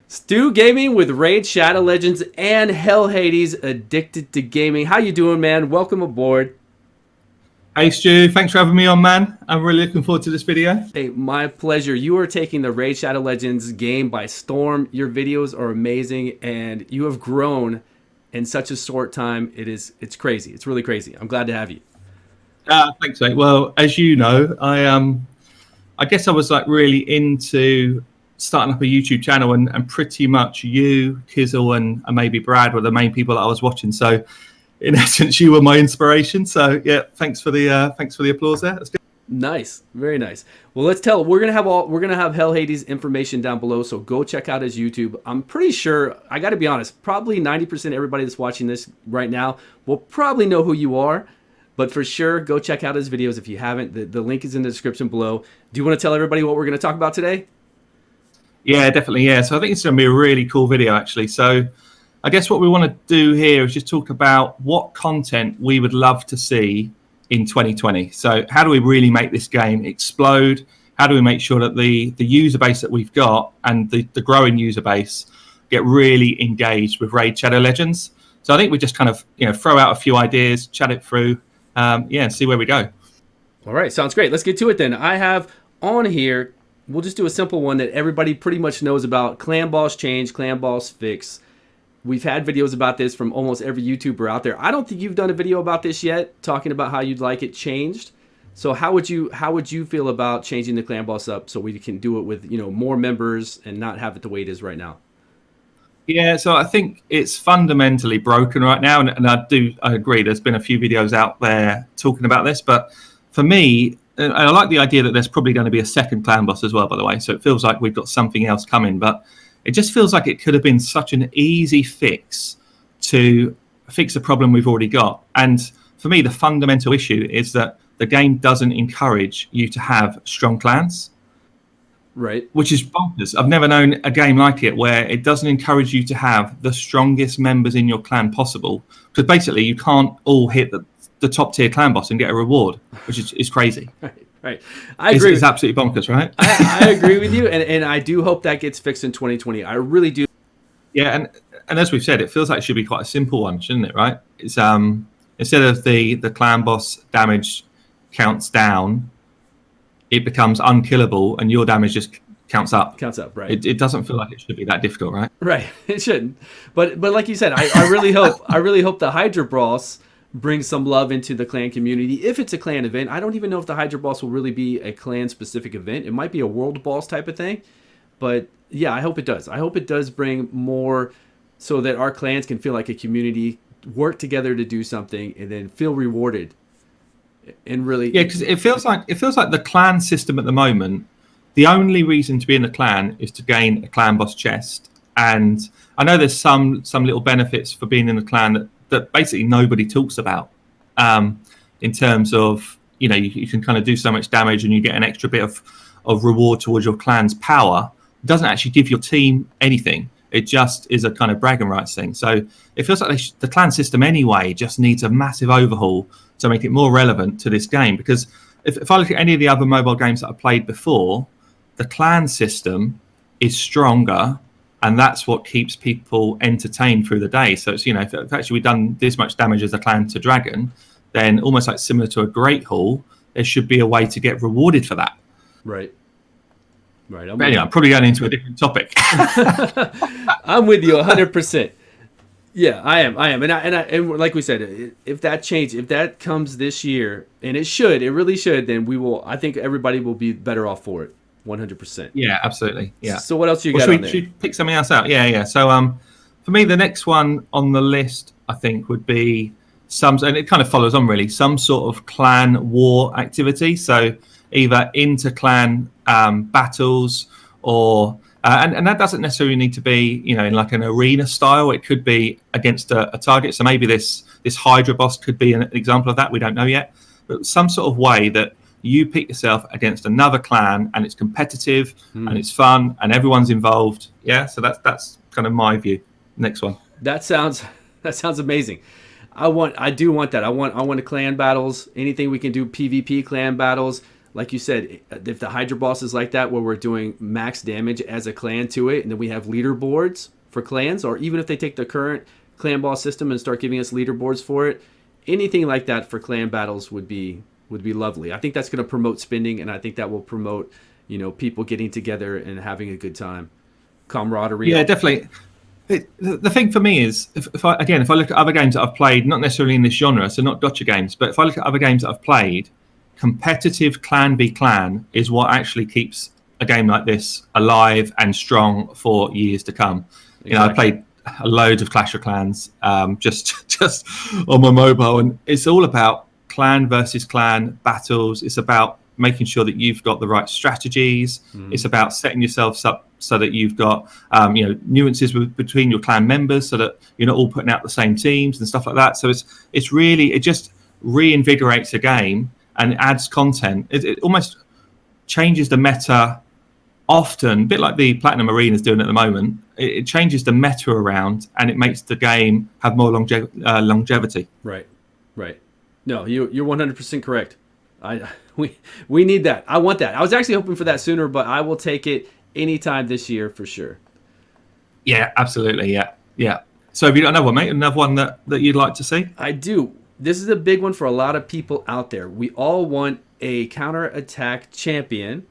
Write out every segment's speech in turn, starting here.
StewGaming with Raid Shadow Legends and Hellhades Addicted to Gaming. How you doing, man? Welcome aboard. Hey Stu, thanks for having me on, man. I'm really looking forward to this video. Hey, my pleasure. You are taking the Raid Shadow Legends game by storm. Your videos are amazing, and you have grown in such a short time. It's crazy. It's really crazy. I'm glad to have you. Thanks, mate. Well, as you know, I guess I was like really into starting up a YouTube channel, and pretty much you, Kizzle, and maybe Brad were the main people that I was watching. So, in essence, you were my inspiration. So, yeah, thanks for the applause there. That's good. Nice, very nice. Well, we're gonna have Hellhades information down below, so go check out his YouTube. I'm pretty sure, I got to be honest, probably 90% everybody that's watching this right now will probably know who you are, but for sure, go check out his videos if you haven't. The link is in the description below. Do you want to tell everybody what we're going to talk about today? Yeah, definitely. Yeah, so I think it's going to be a really cool video, actually. So, I guess what we want to do here is just talk about what content we would love to see in 2020. So how do we really make this game explode? How do we make sure that the user base that we've got and the growing user base get really engaged with Raid Shadow Legends? So I think we just kind of throw out a few ideas, chat it through, and see where we go. All right, sounds great. Let's get to it then. I have on here, we'll just do a simple one that everybody pretty much knows about: clan boss change, clan boss fix. We've had videos about this from almost every YouTuber out there. I don't think you've done a video about this yet, talking about how you'd like it changed. So how would you feel about changing the clan boss up so we can do it with more members and not have it the way it is right now? Yeah, so I think it's fundamentally broken right now, and I agree. There's been a few videos out there talking about this, but for me, and I like the idea that there's probably going to be a second clan boss as well, by the way. So it feels like we've got something else coming, but it just feels like it could have been such an easy fix to fix a problem we've already got. And for me, the fundamental issue is that the game doesn't encourage you to have strong clans. Right. Which is bonkers. I've never known a game like it where it doesn't encourage you to have the strongest members in your clan possible. Because basically you can't all hit the top tier clan boss and get a reward, which is crazy. Right. I agree. It's absolutely bonkers, right? I agree with you, and I do hope that gets fixed in 2020. I really do. Yeah, and as we've said, it feels like it should be quite a simple one, shouldn't it, right? It's instead of the clan boss damage counts down, it becomes unkillable, and your damage just counts up. Counts up, right. It doesn't feel like it should be that difficult, right? Right, it shouldn't. But like you said, I really hope the Hydra Boss bring some love into the clan community. If it's a clan event, I don't even know if the Hydra Boss will really be a clan-specific event. It might be a world boss type of thing. But yeah, I hope it does. I hope it does bring more so that our clans can feel like a community, work together to do something, and then feel rewarded. And really... Yeah, because it feels like the clan system at the moment, the only reason to be in the clan is to gain a clan boss chest. And I know there's some little benefits for being in the clan that basically nobody talks about, in terms of you can kind of do so much damage and you get an extra bit of reward towards your clan's power. It doesn't actually give your team anything. It just is a kind of bragging rights thing. So it feels like the clan system anyway just needs a massive overhaul to make it more relevant to this game. Because if I look at any of the other mobile games that I've played before, the clan system is stronger, and that's what keeps people entertained through the day. So it's, if actually we've done this much damage as a clan to Dragon, then almost like similar to a Great Hall, there should be a way to get rewarded for that. Right. I'm probably going into a different topic. I'm with you 100%. Yeah, I am. And like we said, if that comes this year, and it really should, then I think everybody will be better off for it. 100%. Yeah, absolutely. Yeah. So what else you got on there? Should we pick something else out? Yeah. So for me, the next one on the list, I think, would be and it kind of follows on really, some sort of clan war activity. So either inter-clan battles or and that doesn't necessarily need to be in like an arena style. It could be against a target. So maybe this Hydra boss could be an example of that. We don't know yet, but some sort of way that you pick yourself against another clan and it's competitive and it's fun and everyone's involved. Yeah, so that's kind of my view. Next one. That sounds amazing. I do want that. I want the clan battles. Anything we can do, PvP clan battles. like you said, if the Hydra Boss is like that, where we're doing max damage as a clan to it, and then we have leaderboards for clans, or even if they take the current clan boss system and start giving us leaderboards for it, anything like that for clan battles would be lovely. I think that's going to promote spending, and I think that will promote, people getting together and having a good time, camaraderie. Yeah, definitely. The thing for me is, if I look at other games that I've played, not necessarily in this genre, so not gotcha games, but if I look at other games that I've played, competitive clan v clan is what actually keeps a game like this alive and strong for years to come. Exactly. I played loads of Clash of Clans just on my mobile, and it's all about clan versus clan battles. It's about making sure that you've got the right strategies. It's about setting yourselves up so that you've got nuances between your clan members, so that you're not all putting out the same teams and stuff like that. So it's really, it just reinvigorates a game and adds content. It almost changes the meta often, a bit like the Platinum Arena is doing at the moment. It changes the meta around, and it makes the game have more longevity. Right. No, you're 100% correct. We need that. I want that. I was actually hoping for that sooner, but I will take it anytime this year for sure. Yeah, absolutely. Yeah. So have you got another one, mate? Another one that you'd like to see? I do. This is a big one for a lot of people out there. We all want a counterattack champion.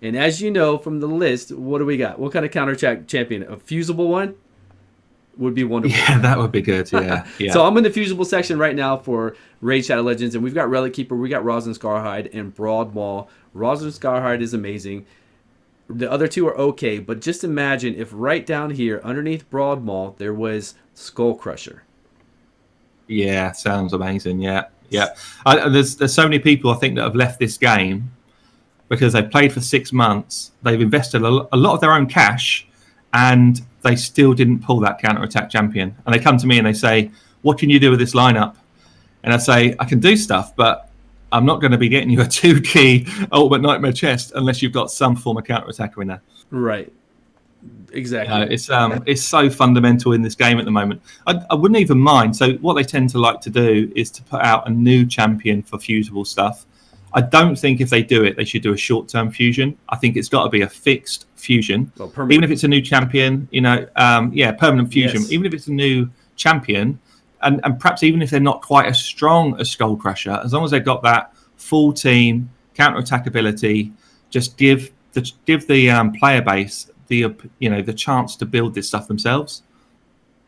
And as you know from the list, what do we got? What kind of counterattack champion? A fusible one would be wonderful. Yeah, that would be good. Yeah. So I'm in the fusible section right now for Raid Shadow Legends, and we've got Relic Keeper, we got Rosin Scarhide, and Broad Maul. Rosin Scarhide is amazing. The other two are okay, but just imagine if right down here, underneath Broad Maul, there was Skull Crusher. Yeah, sounds amazing. Yeah. There's so many people I think that have left this game because they've played for 6 months. They've invested a lot of their own cash, and they still didn't pull that counter-attack champion. And they come to me and they say, what can you do with this lineup? And I say, I can do stuff, but I'm not going to be getting you a 2-key Ultimate Nightmare chest unless you've got some form of counter-attacker in there. Right. Exactly. It's so fundamental in this game at the moment. I wouldn't even mind. So what they tend to like to do is to put out a new champion for fusible stuff. I don't think if they do it, they should do a short-term fusion. I think it's got to be a fixed fusion. Well, even if it's a new champion, permanent fusion. Yes. Even if it's a new champion, and perhaps even if they're not quite as strong as Skull Crusher, as long as they've got that full team counter-attack ability, just give the player base the chance to build this stuff themselves.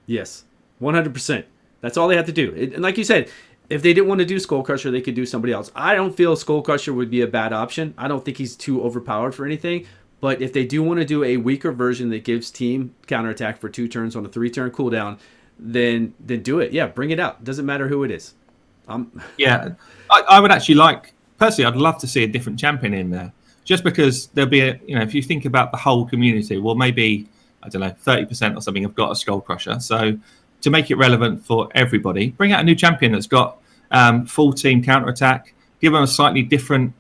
Yes, 100%. That's all they have to do. And like you said, if they didn't want to do Skull Crusher, they could do somebody else. I don't feel Skull Crusher would be a bad option. I don't think he's too overpowered for anything. But if they do want to do a weaker version that gives team counterattack for 2 turns on a 3-turn cooldown, then do it. Yeah, bring it out. Doesn't matter who it is. Yeah, I would actually personally, I'd love to see a different champion in there. Just because there'll be if you think about the whole community, well, maybe, I don't know, 30% or something have got a Skull Crusher. So to make it relevant for everybody, bring out a new champion that's got full team counterattack, give them a slightly different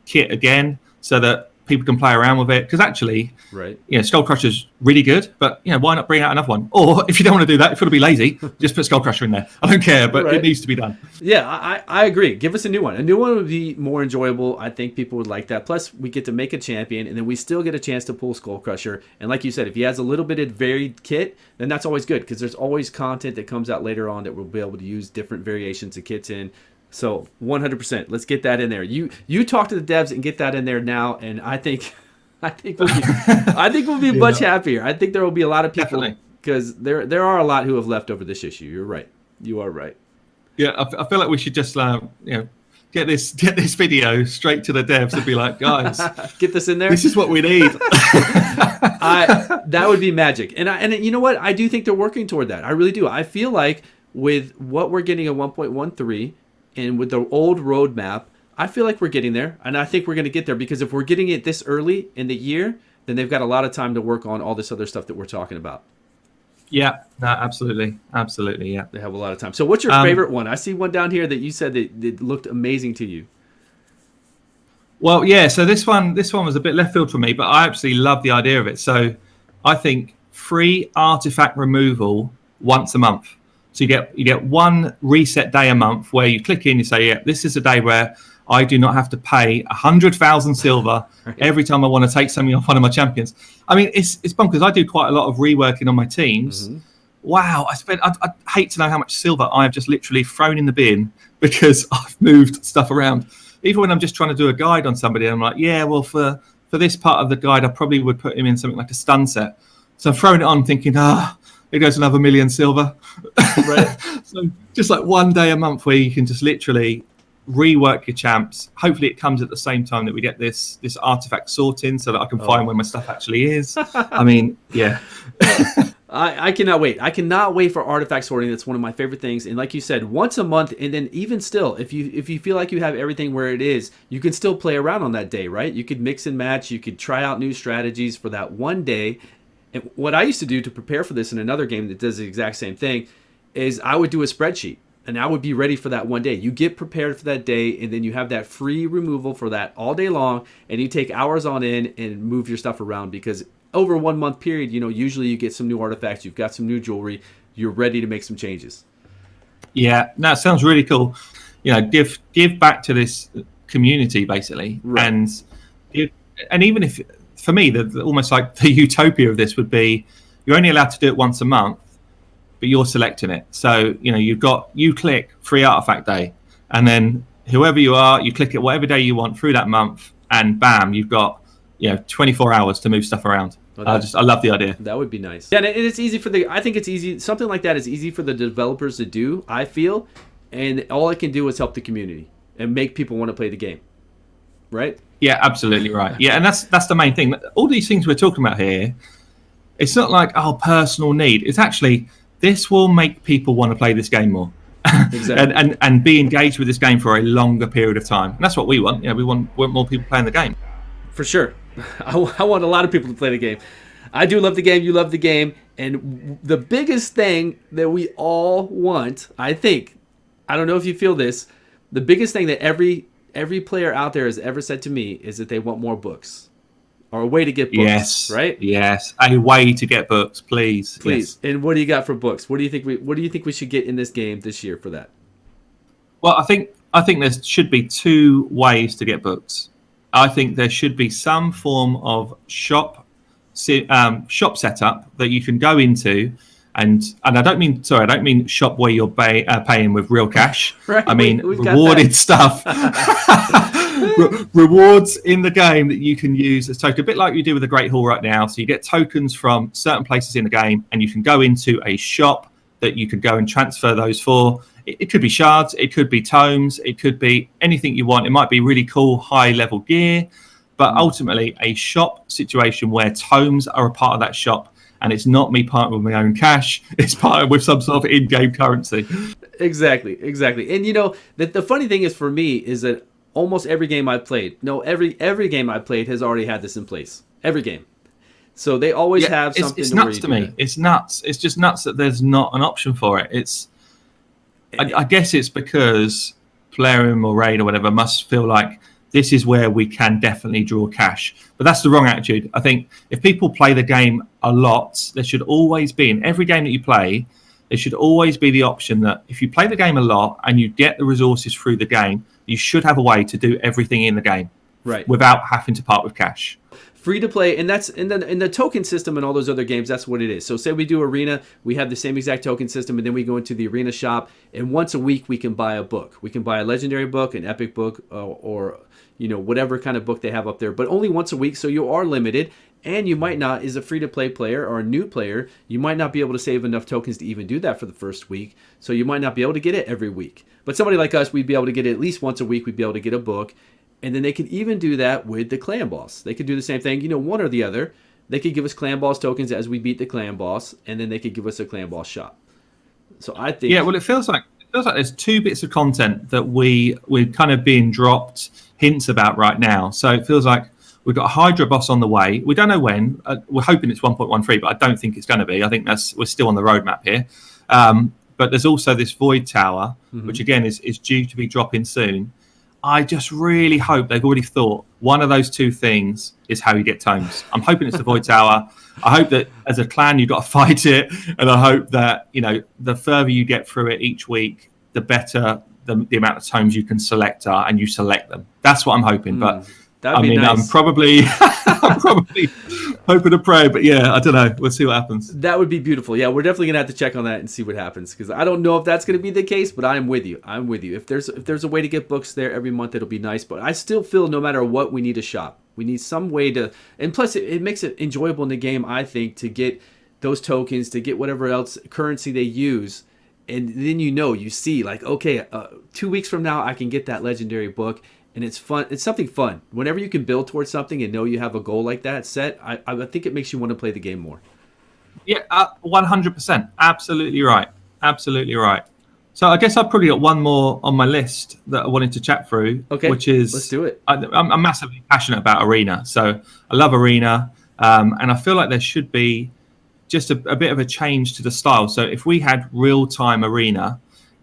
kit again, so that people can play around with it. Because actually, right, Skull Crusher's really good, but why not bring out another one? Or if you don't want to do that, if you want to be lazy, just put Skull Crusher in there. I don't care, but It needs to be done. Yeah, I agree. Give us a new one. A new one would be more enjoyable. I think people would like that. Plus, we get to make a champion, and then we still get a chance to pull Skull Crusher. And like you said, if he has a little bit of varied kit, then that's always good, because there's always content that comes out later on that we'll be able to use different variations of kits in. So 100%, let's get that in there. You talk to the devs and get that in there now, and I think we'll be much happier. I think there will be a lot of people, because there are a lot who have left over this issue. You're right. You are right. Yeah, I feel like we should just get this video straight to the devs and be like, guys, get this in there. This is what we need. That would be magic. And you know what? I do think they're working toward that. I really do. I feel like with what we're getting at 1.13 and with the old roadmap, I feel like we're getting there. And I think we're going to get there, because if we're getting it this early in the year, then they've got a lot of time to work on all this other stuff that we're talking about. Yeah, no, absolutely. Yeah. They have a lot of time. So what's your favorite one? I see one down here that you said that looked amazing to you. Well, yeah, so this one was a bit left field for me, but I absolutely love the idea of it. So I think free artifact removal once a month. So you get one reset day a month where you click in, you say, yeah, this is a day where I do not have to pay 100,000 silver every time I want to take something off one of my champions. I mean, it's bonkers. I do quite a lot of reworking on my teams. Wow, I hate to know how much silver I have just literally thrown in the bin because I've moved stuff around. Even when I'm just trying to do a guide on somebody, I'm like, yeah, well, for this part of the guide, I probably would put him in something like a stun set. So I'm throwing it on thinking, it goes another 1 million silver. Right. So just like one day a month where you can just literally rework your champs. Hopefully it comes at the same time that we get this artifact sorting so that I can find where my stuff actually is. I mean, yeah. I cannot wait. I cannot wait for artifact sorting. That's one of my favorite things. And like you said, once a month, and then even still, if you feel like you have everything where it is, you can still play around on that day, right? You could mix and match. You could try out new strategies for that one day. And what I used to do to prepare for this in another game that does the exact same thing is I would do a spreadsheet. And I would be ready for that one day. You get prepared for that day, and then you have that free removal for that all day long, and you take hours on in and move your stuff around because over a 1 month period, usually you get some new artifacts, you've got some new jewelry, you're ready to make some changes. Yeah, that sounds really cool. Give back to this community basically, right. and even if for me, almost like the utopia of this would be you're only allowed to do it once a month. But you're selecting it. So, you click free artifact day, and then whoever you are, you click it whatever day you want through that month, and bam, you've got 24 hours to move stuff around. I love the idea. That would be nice. Yeah, and it's easy I think it's easy. Something like that is easy for the developers to do, I feel, and all it can do is help the community and make people want to play the game. Right? Yeah, absolutely right. Yeah, and that's the main thing. All these things we're talking about here, it's not like personal need. It's actually this will make people want to play this game more. Exactly. and be engaged with this game for a longer period of time. And that's what we want. We want more people playing the game. For sure. I want a lot of people to play the game. I do love the game. You love the game. And the biggest thing that we all want, I think, I don't know if you feel this, the biggest thing that every player out there has ever said to me is that they want more books. Or a way to get books, yes, right? Yes, a way to get books, please. Yes. And what do you got for books? What do you think we should get in this game this year for that? Well, I think there should be two ways to get books. I think there should be some form of shop setup that you can go into, and I don't mean shop where you're paying with real cash. Right, I mean rewarded stuff. Rewards in the game that you can use as token, a bit like you do with the Great Hall right now. So you get tokens from certain places in the game, and you can go into a shop that you can go and transfer those for. It could be shards, it could be tomes, it could be anything you want. It might be really cool high level gear, but ultimately a shop situation where tomes are a part of that shop, and it's not me partnering with my own cash, it's partnered with some sort of in-game currency. Exactly. And the funny thing is for me is that almost every game I've played, every game I've played has already had this in place. Every game. So they always have something. It's nuts to me. It's nuts. It's just nuts that there's not an option for it. I guess it's because Plarium or Raid or whatever must feel like this is where we can definitely draw cash. But that's the wrong attitude. I think if people play the game a lot, there should always be, in every game that you play, there should always be the option that if you play the game a lot and you get the resources through the game, you should have a way to do everything in the game, right, without having to part with cash. Free to play, and that's in the token system and all those other games. That's what it is. So say we do Arena, we have the same exact token system, and then we go into the Arena shop, and once a week we can buy a book. We can buy a legendary book, an epic book, or whatever kind of book they have up there, but only once a week. So you are limited, and you might not, as a free to play player or a new player, you might not be able to save enough tokens to even do that for the first week. So you might not be able to get it every week. But somebody like us, we'd be able to get it at least once a week. We'd be able to get a book. And then they could even do that with the clan boss. They could do the same thing, one or the other. They could give us clan boss tokens as we beat the clan boss, and then they could give us a clan boss shop. So I think... Yeah, well, it feels like there's two bits of content that we're kind of being dropped hints about right now. So it feels like we've got a Hydra boss on the way. We don't know when. We're hoping it's 1.13, but I don't think it's going to be. I think we're still on the roadmap here. But there's also this Void Tower, which again is due to be dropping soon. I just really hope they've already thought, one of those two things is how you get tomes. I'm hoping it's the Void Tower. I hope that as a clan you've got to fight it, and I hope that the further you get through it each week, the better the amount of tomes you can select are, and you select them. That's what I'm hoping. But that'd be nice. I'm probably hoping to pray, but yeah, I don't know. We'll see what happens. That would be beautiful. Yeah, we're definitely gonna have to check on that and see what happens, because I don't know if that's gonna be the case, but I'm with you. If there's a way to get books there every month, it'll be nice. But I still feel no matter what, we need a shop. We need some way to, and plus it makes it enjoyable in the game, I think, to get those tokens, to get whatever else currency they use. And then you see, like, okay, 2 weeks from now I can get that legendary book, and it's fun. It's something fun. Whenever you can build towards something and know you have a goal like that set, I think it makes you want to play the game more. Yeah, 100%. Absolutely right. Absolutely right. So I guess I've probably got one more on my list that I wanted to chat through, which is, let's do it. I'm massively passionate about Arena. So I love Arena, and I feel like there should be just a bit of a change to the style. So if we had real-time Arena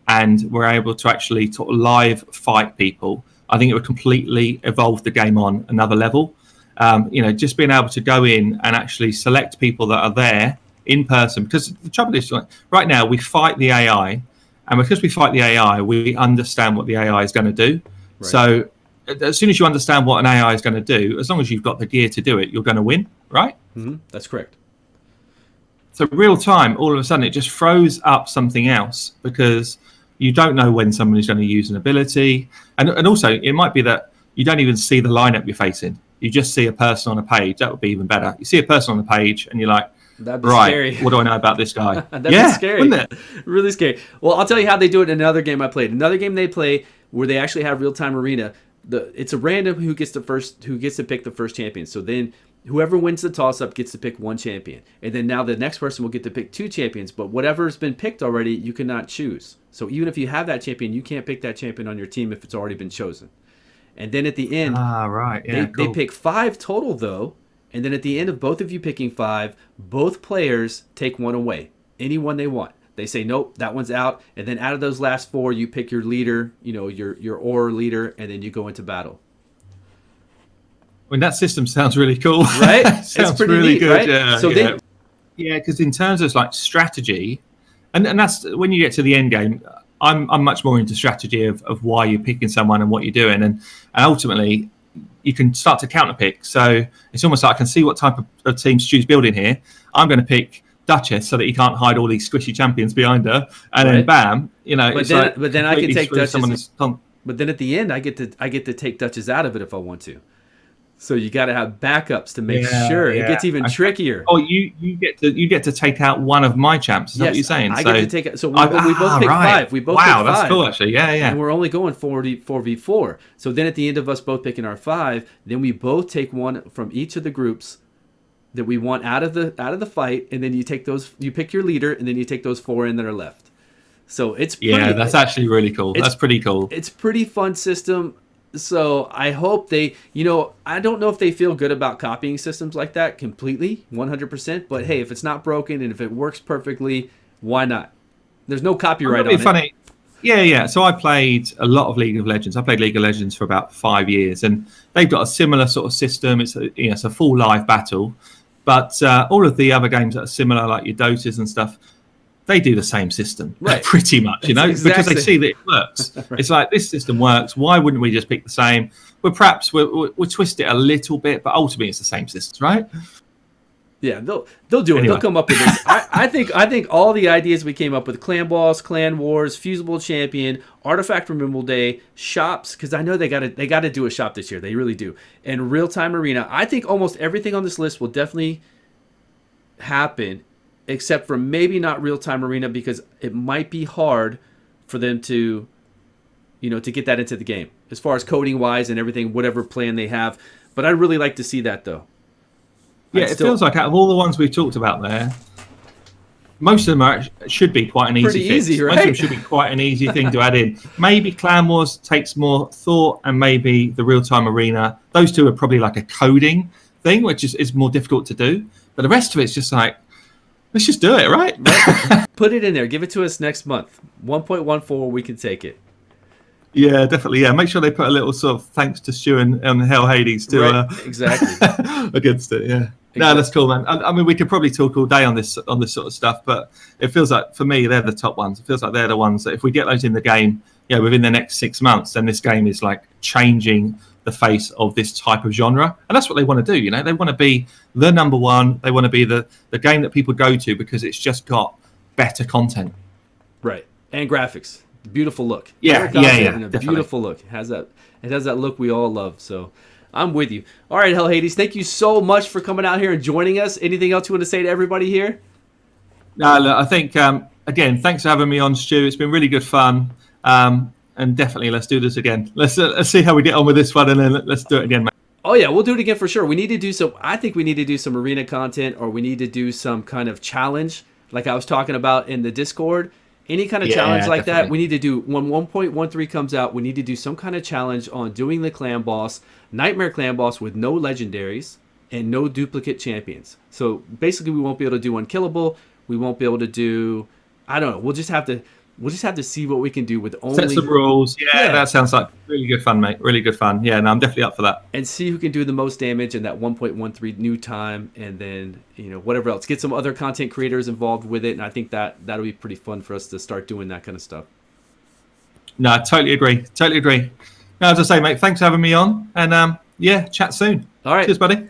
and we're able to actually sort of live fight people, I think it would completely evolve the game on another level. Just being able to go in and actually select people that are there in person. Because the trouble is, right now we fight the AI, and because we fight the AI, we understand what the AI is going to do. Right. So as soon as you understand what an AI is going to do, as long as you've got the gear to do it, you're going to win, right? Mm-hmm. That's correct. So real time, all of a sudden, it just throws up something else, because you don't know when somebody's going to use an ability. And also, it might be that you don't even see the lineup you're facing. You just see a person on a page. That would be even better. You see a person on the page and you're like, that'd be right, scary. What do I know about this guy? That'd be scary. Wouldn't it? Really scary. Well, I'll tell you how they do it in another game I played. Another game they play where they actually have real-time Arena. It's a random who gets to pick the first champion. So then whoever wins the toss-up gets to pick one champion. And then now the next person will get to pick two champions. But whatever's been picked already, you cannot choose. So even if you have that champion, you can't pick that champion on your team if it's already been chosen. And then at the end, they pick 5 total, though. And then at the end of both of you picking 5, both players take one away. Any one they want. They say, nope, that one's out. And then out of those last 4, you pick your leader, your aura leader, and then you go into battle. I mean, that system sounds really cool. Right? Sounds it's pretty really neat, good. right? Yeah, because in terms of like strategy, and that's when you get to the end game, I'm much more into strategy of why you're picking someone and what you're doing. And ultimately, you can start to counter pick. So it's almost like I can see what type of team Stu's building here. I'm going to pick Duchess so that he can't hide all these squishy champions behind her. And then bam, But then I can take Duchess. But then at the end, I get to take Duchess out of it if I want to. So you got to have backups to make sure. It gets even trickier. Oh, you get to take out one of my champs. Is that what you're saying? I get to take it. So we both pick 5. We both pick 5. That's cool, actually. Yeah. And we're only going 4v4. So then at the end of us both picking our 5, then we both take one from each of the groups that we want out of the fight, and then you pick your leader, and then you take those 4 in that are left. So it's that's actually really cool. That's pretty cool. It's pretty fun system. So I hope they, I don't know if they feel good about copying systems like that completely, 100%. But hey, if it's not broken and if it works perfectly, why not? There's no copyright on it. Yeah. So I played a lot of League of Legends. I played League of Legends for about 5 years, and they've got a similar sort of system. It's a full live battle, but all of the other games that are similar, like your Dotas and stuff, they do the same system, right? Pretty much, because they see that it works. Right. It's like, this system works. Why wouldn't we just pick the same? Well, perhaps we'll twist it a little bit, but ultimately it's the same system, right? Yeah, they'll do it. They'll come up with this. I think all the ideas we came up with: clan boss, clan wars, fusible champion, artifact removal day, shops. Because I know they got to do a shop this year. They really do. And real time arena. I think almost everything on this list will definitely happen, except for maybe not real-time arena, because it might be hard for them to get that into the game as far as coding-wise and everything, whatever plan they have. But I'd really like to see that, though. Yeah, it feels like out of all the ones we've talked about there, most of them should be quite an easy fix. Easy, right? Most of them should be quite an easy thing to add in. Maybe Clan Wars takes more thought, and maybe the real-time arena. Those two are probably like a coding thing, which is more difficult to do. But the rest of it's just like, let's just do it, right? Put it in there. Give it to us next month. 1.14, we can take it. Yeah, definitely. Yeah, make sure they put a little sort of thanks to Stu and Hellhades to Right, exactly. against it. Yeah. No, Exactly. that's cool, man. I mean, we could probably talk all day on this sort of stuff, but it feels like for me they're the top ones. It feels like they're the ones that if we get those in the game, within the next 6 months, then this game is like changing the face of this type of genre, and that's what they want to do. They want to be the number one. They want to be the game that people go to because it's just got better content. Right, and graphics, beautiful look. Yeah, a beautiful look. It has that look we all love. So I'm with you. All right, Hellhades, thank you so much for coming out here and joining us. Anything else you want to say to everybody here? No, look, I think again, thanks for having me on, Stu. It's been really good fun, and definitely let's do this again. Let's see how we get on with this one, and then let's do it again, mate. Oh yeah, we'll do it again for sure. We need to do some. I think we need to do some arena content, or we need to do some kind of challenge, like I was talking about in the Discord. Any kind of challenge like that, we need to do. When 1.13 comes out, we need to do some kind of challenge on doing the clan boss, Nightmare clan boss with no legendaries and no duplicate champions. So basically, we won't be able to do unkillable. We won't be able to do. I don't know. We'll just have to see what we can do with only set some rules. Yeah, that sounds like really good fun, mate. Really good fun. Yeah, no, I'm definitely up for that. And see who can do the most damage in that 1.13 new time, and then whatever else. Get some other content creators involved with it, and I think that'll be pretty fun for us to start doing that kind of stuff. No, I totally agree. Totally agree. Now, as I say, mate, thanks for having me on, and chat soon. All right, cheers, buddy.